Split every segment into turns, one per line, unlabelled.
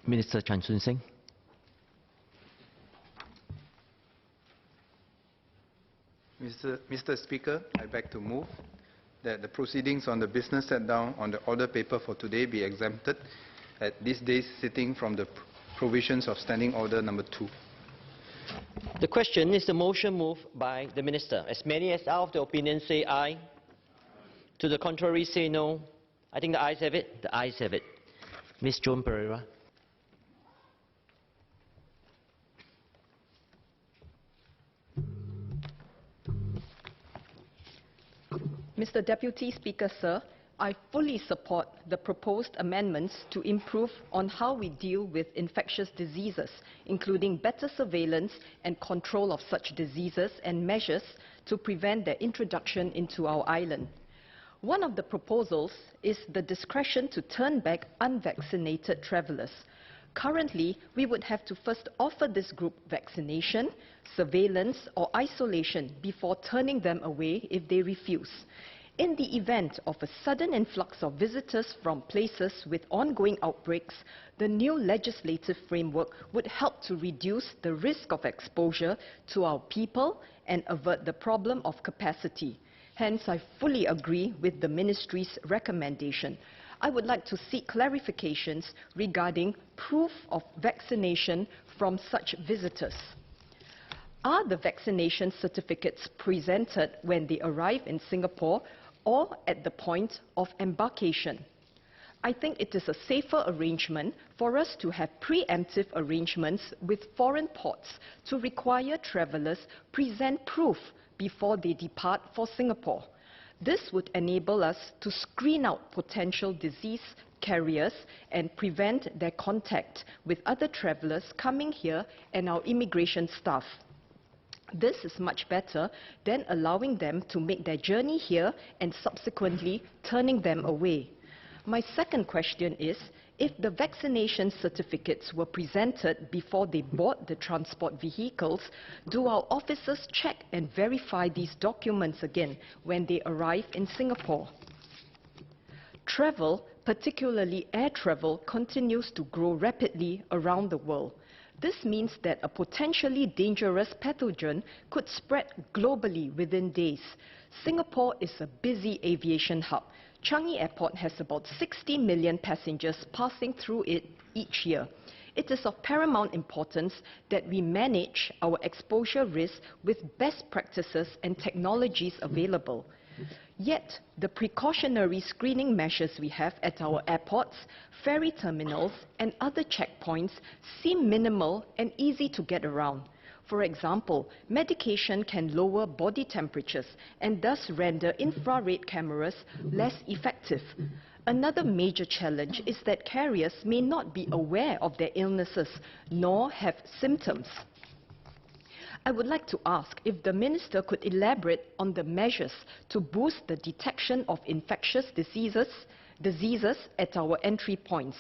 Minister Chan Soon Sing.
Mr. Speaker, I beg to move that the proceedings on the business set down on the order paper for today be exempted at this day's sitting from the provisions of Standing Order number 2.
The question is the motion moved by the Minister. As many as are of the opinion say aye. To the contrary say no. I think the ayes have it. The ayes have it. Ms. Joan Pereira.
Mr. Deputy Speaker, sir, I fully support the proposed amendments to improve on how we deal with infectious diseases, including better surveillance and control of such diseases and measures to prevent their introduction into our island. One of the proposals is the discretion to turn back unvaccinated travellers. Currently, we would have to first offer this group vaccination, surveillance or isolation before turning them away if they refuse. In the event of a sudden influx of visitors from places with ongoing outbreaks, the new legislative framework would help to reduce the risk of exposure to our people and avert the problem of capacity. Hence, I fully agree with the Ministry's recommendation. I would like to seek clarifications regarding proof of vaccination from such visitors. Are the vaccination certificates presented when they arrive in Singapore or at the point of embarkation? I think it is a safer arrangement for us to have preemptive arrangements with foreign ports to require travellers present proof before they depart for Singapore. This would enable us to screen out potential disease carriers and prevent their contact with other travellers coming here and our immigration staff. This is much better than allowing them to make their journey here and subsequently turning them away. My second question is, if the vaccination certificates were presented before they board the transport vehicles, do our officers check and verify these documents again when they arrive in Singapore? Travel, particularly air travel, continues to grow rapidly around the world. This means that a potentially dangerous pathogen could spread globally within days. Singapore is a busy aviation hub. Changi Airport has about 60 million passengers passing through it each year. It is of paramount importance that we manage our exposure risk with best practices and technologies available. Yet, the precautionary screening measures we have at our airports, ferry terminals and other checkpoints seem minimal and easy to get around. For example, medication can lower body temperatures and thus render infrared cameras less effective. Another major challenge is that carriers may not be aware of their illnesses nor have symptoms. I would like to ask if the Minister could elaborate on the measures to boost the detection of infectious diseases at our entry points.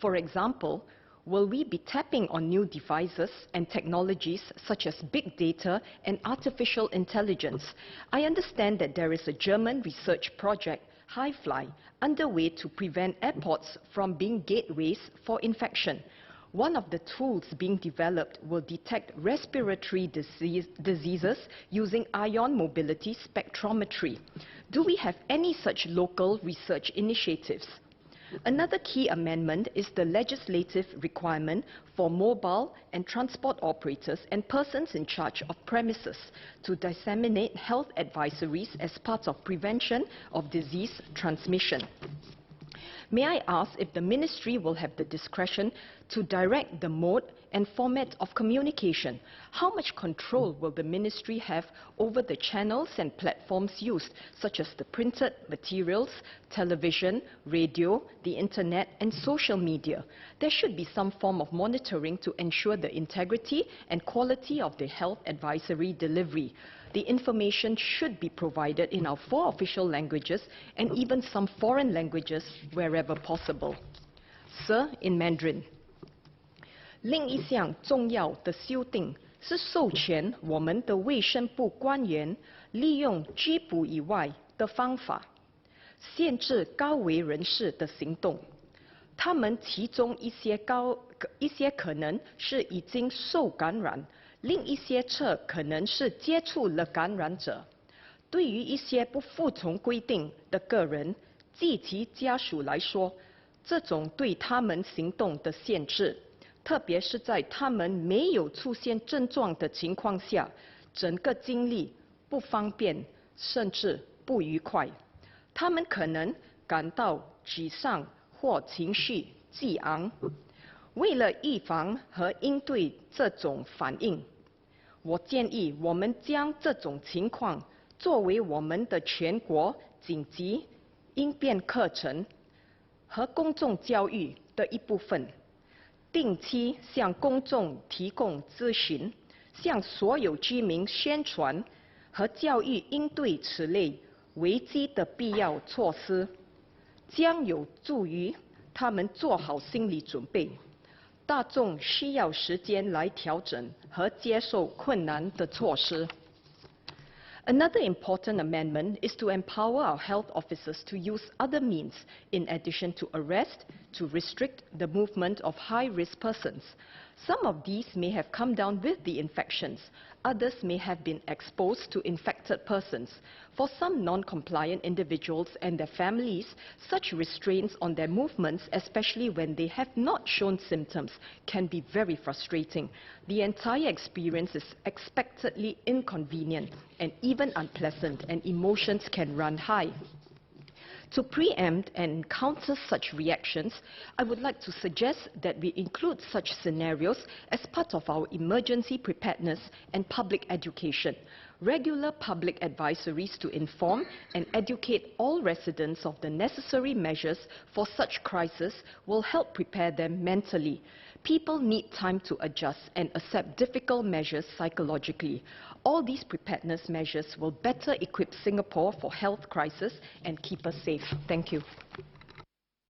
For example, will we be tapping on new devices and technologies such as big data and artificial intelligence? I understand that there is a German research project, HiFly, underway to prevent airports from being gateways for infection. One of the tools being developed will detect respiratory diseases using ion mobility spectrometry. Do we have any such local research initiatives? Another key amendment is the legislative requirement for mobile and transport operators and persons in charge of premises to disseminate health advisories as part of prevention of disease transmission. May I ask if the Ministry will have the discretion to direct the mode and format of communication? How much control will the Ministry have over the channels and platforms used, such as the printed materials, television, radio, the internet and social media? There should be some form of monitoring to ensure the integrity and quality of the health advisory delivery. The information should be provided in our 4 official languages and even some foreign languages wherever possible. Sir, in Mandarin. 另一项重要的修订是授权我们的卫生部官员利用拘捕以外的方法，限制高危人士的行动。他们其中一些可能是已经受感染，另一些则可能是接触了感染者。对于一些不服从规定的个人及其家属来说，这种对他们行动的限制，特别是在他们没有出现症状的情况下，整个经历不方便，甚至不愉快。他们可能感到沮丧或情绪激昂。为了预防和应对这种反应，我建议我们将这种情况作为我们的全国紧急应变课程和公众教育的一部分，定期向公众提供咨询，向所有居民宣传和教育应对此类危机的必要措施，将有助于他们做好心理准备。大众需要时间来调整和接受困难的措施。Another important amendment is to empower our health officers to use other means in addition to arrest to restrict the movement of high-risk persons. Some of these may have come down with the infections. Others may have been exposed to infected persons. For some non-compliant individuals and their families, such restraints on their movements, especially when they have not shown symptoms, can be very frustrating. The entire experience is expectedly inconvenient and even unpleasant, and emotions can run high. To preempt and counter such reactions, I would like to suggest that we include such scenarios as part of our emergency preparedness and public education. Regular public advisories to inform and educate all residents of the necessary measures for such crises will help prepare them mentally. People need time to adjust and accept difficult measures psychologically. All these preparedness measures will better equip Singapore for health crisis and keep us safe. Thank you.